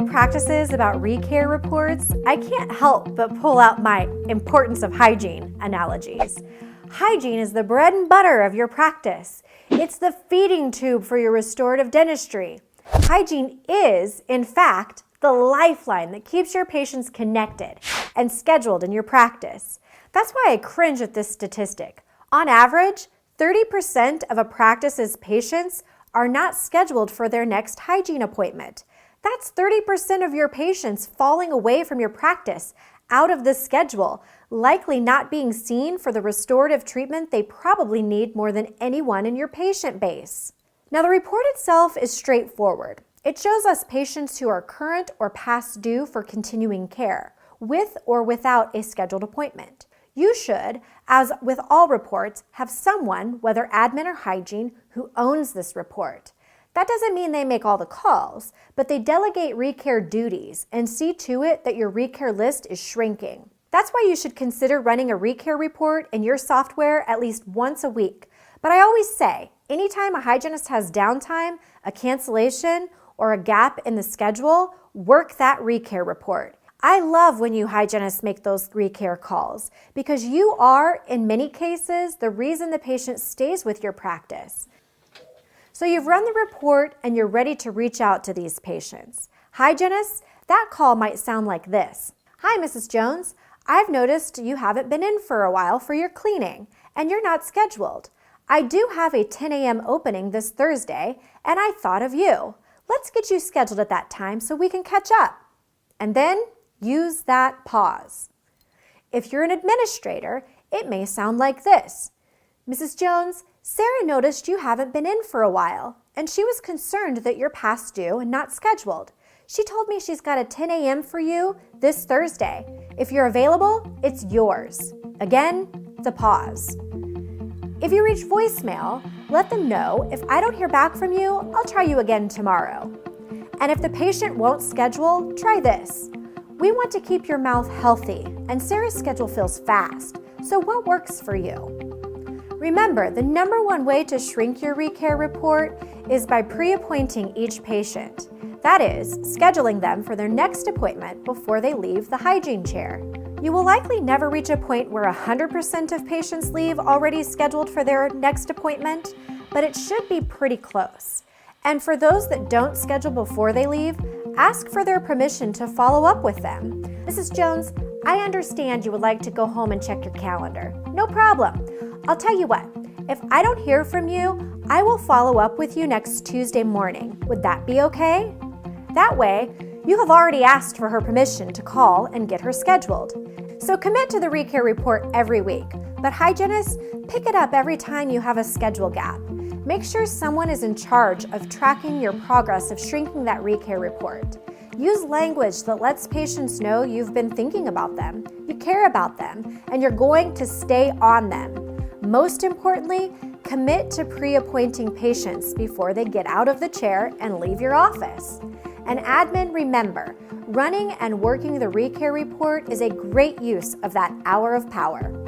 practices about recare reports, I can't help but pull out my importance of hygiene analogies. Hygiene is the bread and butter of your practice. It's the feeding tube for your restorative dentistry. Hygiene is, in fact, the lifeline that keeps your patients connected and scheduled in your practice. That's why I cringe at this statistic. On average, 30% of a practice's patients are not scheduled for their next hygiene appointment. That's 30% of your patients falling away from your practice, out of the schedule, likely not being seen for the restorative treatment they probably need more than anyone in your patient base. Now, the report itself is straightforward. It shows us patients who are current or past due for continuing care, with or without a scheduled appointment. You should, as with all reports, have someone, whether admin or hygiene, who owns this report. That doesn't mean they make all the calls, but they delegate recare duties and see to it that your recare list is shrinking. That's why you should consider running a recare report in your software at least once a week. But I always say, anytime a hygienist has downtime, a cancellation, or a gap in the schedule, work that recare report. I love when you hygienists make those recare calls because you are, in many cases, the reason the patient stays with your practice. So you've run the report and you're ready to reach out to these patients. Hygienists, that call might sound like this. Hi, Mrs. Jones. I've noticed you haven't been in for a while for your cleaning and you're not scheduled. I do have a 10 a.m. opening this Thursday and I thought of you. Let's get you scheduled at that time so we can catch up. And then use that pause. If you're an administrator, it may sound like this. Mrs. Jones, Sarah noticed you haven't been in for a while, and she was concerned that you're past due and not scheduled. She told me she's got a 10 a.m. for you this Thursday. If you're available, it's yours. Again, the pause. If you reach voicemail, let them know if I don't hear back from you, I'll try you again tomorrow. And if the patient won't schedule, try this. We want to keep your mouth healthy, and Sarah's schedule feels fast. So what works for you? Remember, the number one way to shrink your recare report is by pre-appointing each patient. That is, scheduling them for their next appointment before they leave the hygiene chair. You will likely never reach a point where 100% of patients leave already scheduled for their next appointment, but it should be pretty close. And for those that don't schedule before they leave, ask for their permission to follow up with them. Mrs. Jones, I understand you would like to go home and check your calendar. No problem. I'll tell you what, if I don't hear from you, I will follow up with you next Tuesday morning. Would that be okay? That way, you have already asked for her permission to call and get her scheduled. So commit to the recare report every week, but hygienists, pick it up every time you have a schedule gap. Make sure someone is in charge of tracking your progress of shrinking that recare report. Use language that lets patients know you've been thinking about them, you care about them, and you're going to stay on them. Most importantly, commit to pre-appointing patients before they get out of the chair and leave your office. And admin, remember, running and working the recare report is a great use of that hour of power.